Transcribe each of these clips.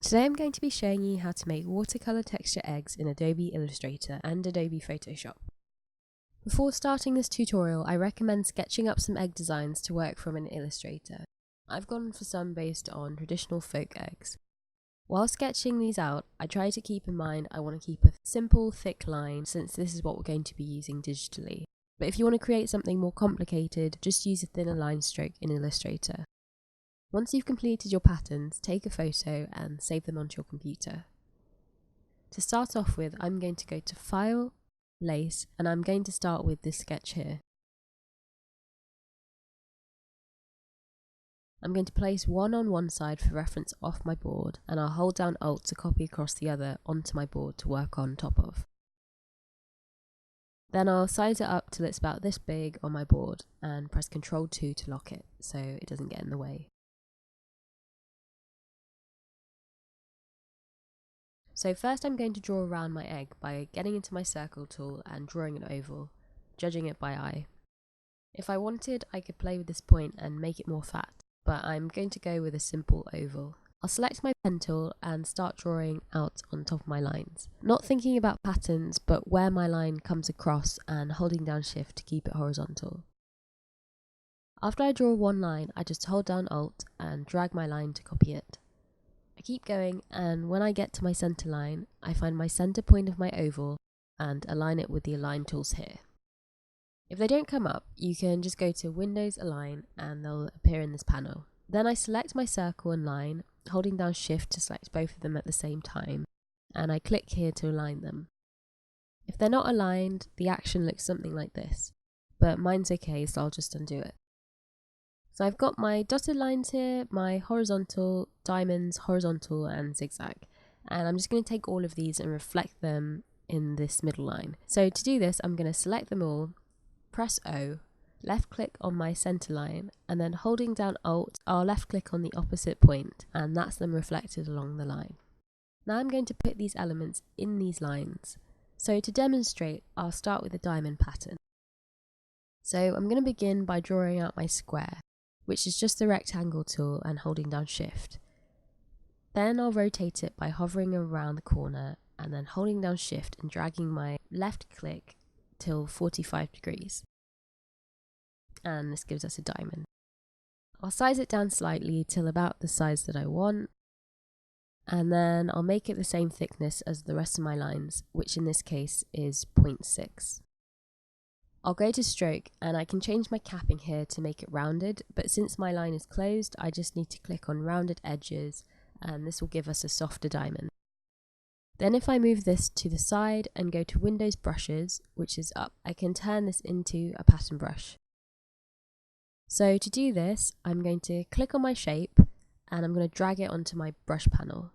Today I'm going to be showing you how to make watercolor texture eggs in Adobe Illustrator and Adobe Photoshop. Before starting this tutorial, I recommend sketching up some egg designs to work from in Illustrator. I've gone for some based on traditional folk eggs. While sketching these out, I try to keep in mind I want to keep a simple, thick line since this is what we're going to be using digitally. But if you want to create something more complicated, just use a thinner line stroke in Illustrator. Once you've completed your patterns, take a photo and save them onto your computer. To start off with, I'm going to go to File, Lace, and I'm going to start with this sketch here. I'm going to place one on one side for reference off my board, and I'll hold down Alt to copy across the other onto my board to work on top of. Then I'll size it up till it's about this big on my board and press Ctrl 2 to lock it so it doesn't get in the way. So first I'm going to draw around my egg by getting into my circle tool and drawing an oval, judging it by eye. If I wanted, I could play with this point and make it more fat, but I'm going to go with a simple oval. I'll select my pen tool and start drawing out on top of my lines. Not thinking about patterns, but where my line comes across and holding down Shift to keep it horizontal. After I draw one line, I just hold down Alt and drag my line to copy it. I keep going, and when I get to my center line, I find my center point of my oval and align it with the align tools here. If they don't come up, you can just go to Windows Align and they'll appear in this panel. Then I select my circle and line, holding down Shift to select both of them at the same time, and I click here to align them. If they're not aligned, the action looks something like this, but mine's okay, so I'll just undo it. So I've got my dotted lines here, my horizontal, diamonds, horizontal and zigzag. And I'm just going to take all of these and reflect them in this middle line. So to do this, I'm going to select them all, press O, left click on my center line, and then holding down Alt, I'll left click on the opposite point, and that's them reflected along the line. Now I'm going to put these elements in these lines. So to demonstrate, I'll start with a diamond pattern. So I'm going to begin by drawing out my square, which is just the rectangle tool and holding down Shift. Then I'll rotate it by hovering around the corner and then holding down Shift and dragging my left click till 45 degrees. And this gives us a diamond. I'll size it down slightly till about the size that I want, and then I'll make it the same thickness as the rest of my lines, which in this case is 0.6. I'll go to stroke and I can change my capping here to make it rounded, but since my line is closed, I just need to click on rounded edges and this will give us a softer diamond. Then if I move this to the side and go to Windows Brushes, which is up, I can turn this into a pattern brush. So to do this, I'm going to click on my shape and I'm going to drag it onto my brush panel.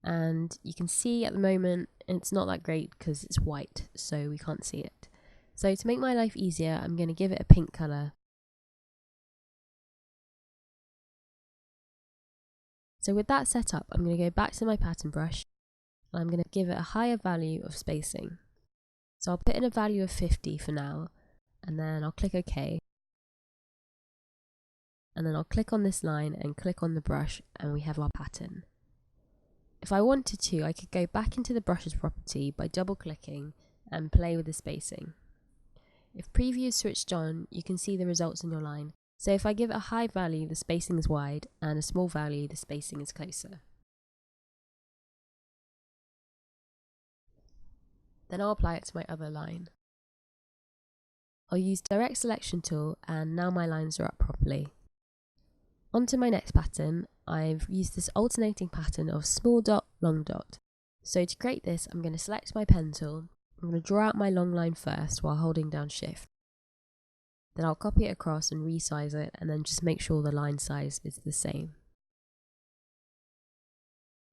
And you can see at the moment it's not that great because it's white, so we can't see it. So to make my life easier, I'm going to give it a pink colour. So with that set up, I'm going to go back to my pattern brush and I'm going to give it a higher value of spacing. So I'll put in a value of 50 for now, and then I'll click OK. And then I'll click on this line and click on the brush and we have our pattern. If I wanted to, I could go back into the brushes property by double clicking and play with the spacing. If preview is switched on, you can see the results in your line. So if I give it a high value, the spacing is wide, and a small value, the spacing is closer. Then I'll apply it to my other line. I'll use direct selection tool and now my lines are up properly. On to my next pattern. I've used this alternating pattern of small dot, long dot. So to create this, I'm going to select my pen tool. I'm going to draw out my long line first while holding down Shift. Then I'll copy it across and resize it and then just make sure the line size is the same.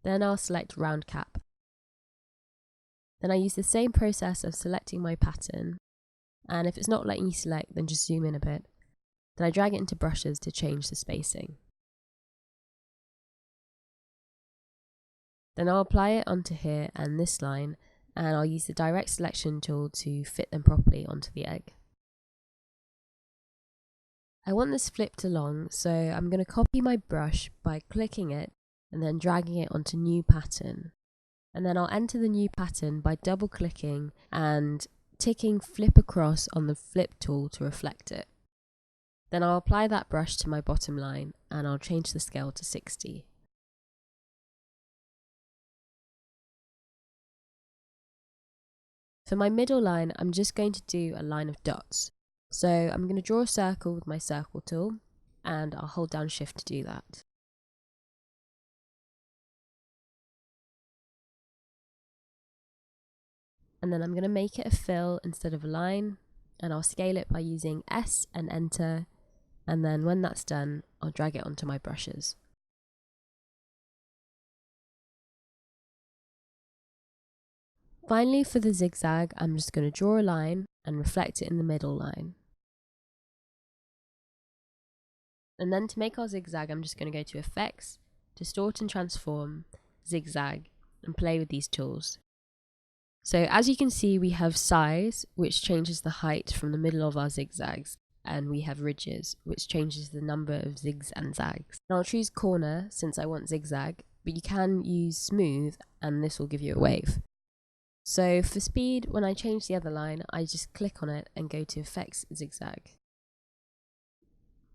Then I'll select round cap. Then I use the same process of selecting my pattern, and if it's not letting you select, then just zoom in a bit. Then I drag it into brushes to change the spacing. Then I'll apply it onto here and this line, and I'll use the direct selection tool to fit them properly onto the egg. I want this flipped along, so I'm going to copy my brush by clicking it and then dragging it onto new pattern. And then I'll enter the new pattern by double clicking and ticking flip across on the flip tool to reflect it. Then I'll apply that brush to my bottom line and I'll change the scale to 60. For my middle line, I'm just going to do a line of dots. So I'm going to draw a circle with my circle tool and I'll hold down Shift to do that. And then I'm going to make it a fill instead of a line, and I'll scale it by using S and Enter, and then when that's done, I'll drag it onto my brushes. Finally, for the zigzag, I'm just going to draw a line and reflect it in the middle line. And then to make our zigzag, I'm just going to go to Effects, Distort and Transform, Zigzag, and play with these tools. So as you can see, we have size, which changes the height from the middle of our zigzags, and we have ridges, which changes the number of zigs and zags. And I'll choose corner since I want zigzag, but you can use smooth and this will give you a wave. So for speed, when I change the other line, I just click on it and go to Effects, Zigzag.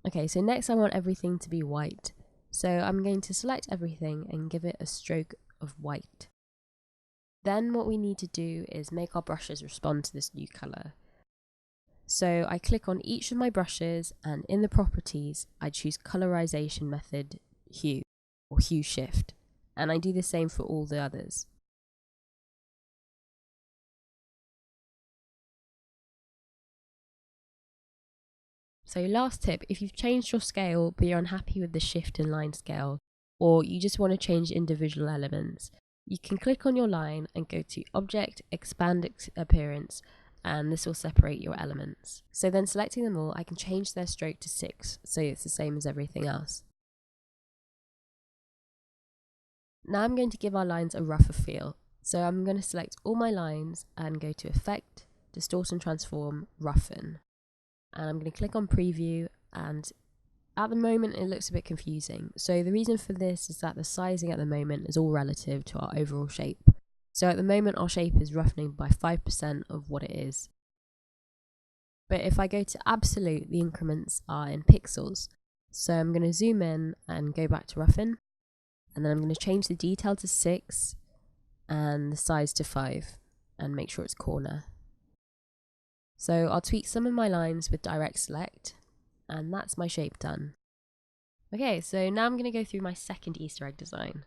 Okay, so next I want everything to be white. So I'm going to select everything and give it a stroke of white. Then what we need to do is make our brushes respond to this new colour. So I click on each of my brushes and in the properties I choose colorization method hue or hue shift, and I do the same for all the others. So last tip, if you've changed your scale but you're unhappy with the shift and line scale, or you just want to change individual elements, you can click on your line and go to Object, Expand Appearance, and this will separate your elements. So then selecting them all, I can change their stroke to 6, so it's the same as everything else. Now I'm going to give our lines a rougher feel. So I'm going to select all my lines and go to Effect, Distort and Transform, Roughen. And I'm going to click on Preview, and at the moment it looks a bit confusing. So the reason for this is that the sizing at the moment is all relative to our overall shape. So at the moment our shape is roughening by 5% of what it is. But if I go to absolute, the increments are in pixels. So I'm going to zoom in and go back to roughen. And then I'm going to change the detail to 6 and the size to 5 and make sure it's corner. So I'll tweak some of my lines with direct select, and that's my shape done. Okay, so now I'm going to go through my second Easter egg design.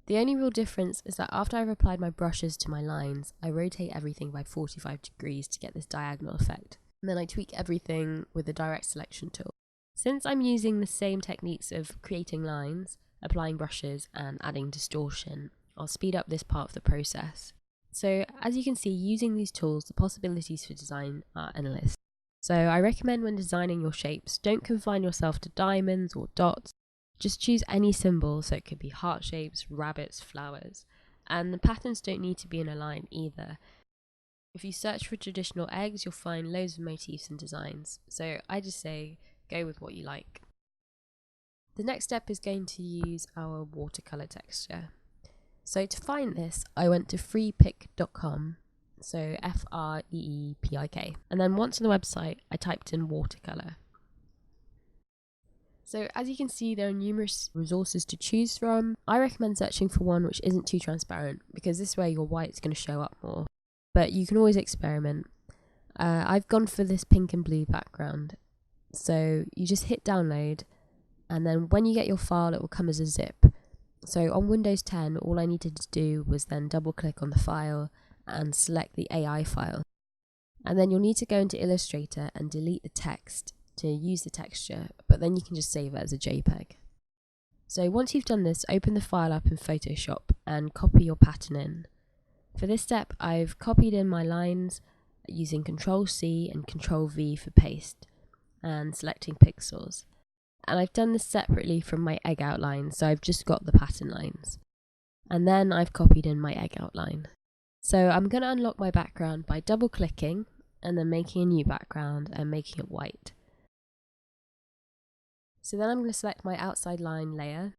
The only real difference is that after I've applied my brushes to my lines, I rotate everything by 45 degrees to get this diagonal effect. And then I tweak everything with the direct selection tool. Since I'm using the same techniques of creating lines, applying brushes, and adding distortion, I'll speed up this part of the process. So as you can see, using these tools, the possibilities for design are endless. So I recommend when designing your shapes, don't confine yourself to diamonds or dots. Just choose any symbol, so it could be heart shapes, rabbits, flowers. And the patterns don't need to be in a line either. If you search for traditional eggs, you'll find loads of motifs and designs. So I just say, go with what you like. The next step is going to use our watercolor texture. So to find this, I went to freepik.com, so Freepik, and then once on the website, I typed in watercolor. So as you can see, there are numerous resources to choose from. I recommend searching for one which isn't too transparent, because this way your white's going to show up more, but you can always experiment. I've gone for this pink and blue background, so you just hit download, and then when you get your file, it will come as a zip. So on Windows 10, all I needed to do was then double click on the file and select the AI file. And then you'll need to go into Illustrator and delete the text to use the texture, but then you can just save it as a JPEG. So once you've done this, open the file up in Photoshop and copy your pattern in. For this step, I've copied in my lines using Ctrl-C and Ctrl-V for paste and selecting pixels. And I've done this separately from my egg outline, so I've just got the pattern lines. And then I've copied in my egg outline. So I'm going to unlock my background by double clicking and then making a new background and making it white. So then I'm going to select my outside line layer,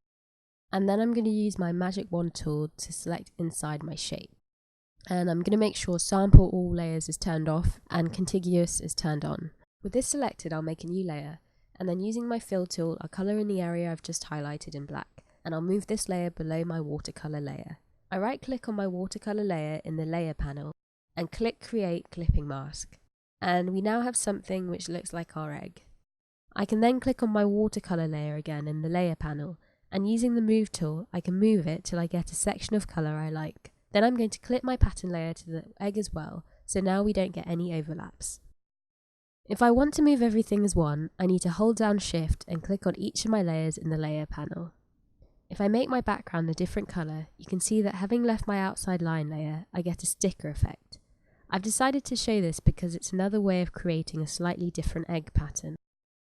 and then I'm going to use my magic wand tool to select inside my shape. And I'm going to make sure sample all layers is turned off and contiguous is turned on. With this selected, I'll make a new layer, and then using my fill tool, I'll colour in the area I've just highlighted in black, and I'll move this layer below my watercolour layer. I right click on my watercolour layer in the layer panel and click create clipping mask. And we now have something which looks like our egg. I can then click on my watercolour layer again in the layer panel, and using the move tool, I can move it till I get a section of colour I like. Then I'm going to clip my pattern layer to the egg as well, so now we don't get any overlaps. If I want to move everything as one, I need to hold down Shift and click on each of my layers in the layer panel. If I make my background a different colour, you can see that having left my outside line layer, I get a sticker effect. I've decided to show this because it's another way of creating a slightly different egg pattern,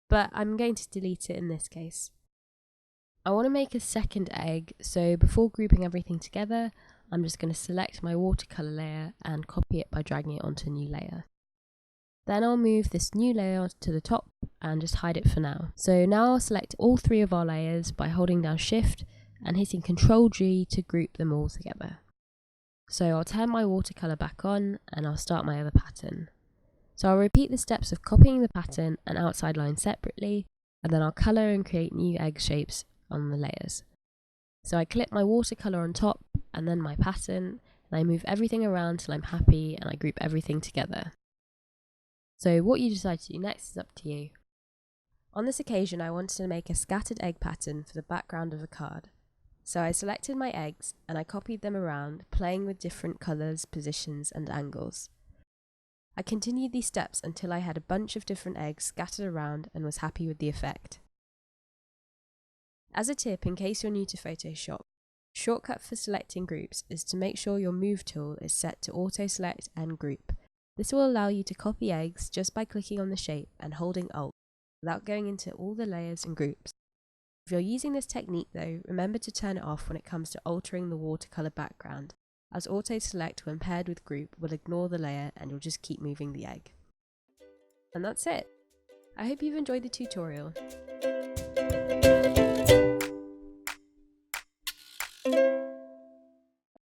but I'm going to delete it in this case. I want to make a second egg, so before grouping everything together, I'm just going to select my watercolour layer and copy it by dragging it onto a new layer. Then I'll move this new layer to the top and just hide it for now. So now I'll select all three of our layers by holding down Shift and hitting Ctrl G to group them all together. So I'll turn my watercolour back on and I'll start my other pattern. So I'll repeat the steps of copying the pattern and outside line separately, and then I'll colour and create new egg shapes on the layers. So I clip my watercolour on top and then my pattern, and I move everything around till I'm happy and I group everything together. So what you decide to do next is up to you. On this occasion, I wanted to make a scattered egg pattern for the background of a card. So I selected my eggs and I copied them around, playing with different colours, positions and angles. I continued these steps until I had a bunch of different eggs scattered around and was happy with the effect. As a tip, in case you're new to Photoshop, shortcut for selecting groups is to make sure your move tool is set to auto select and group. This will allow you to copy eggs just by clicking on the shape and holding Alt without going into all the layers and groups. If you're using this technique though, remember to turn it off when it comes to altering the watercolour background, as auto select when paired with group will ignore the layer and you'll just keep moving the egg. And that's it! I hope you've enjoyed the tutorial.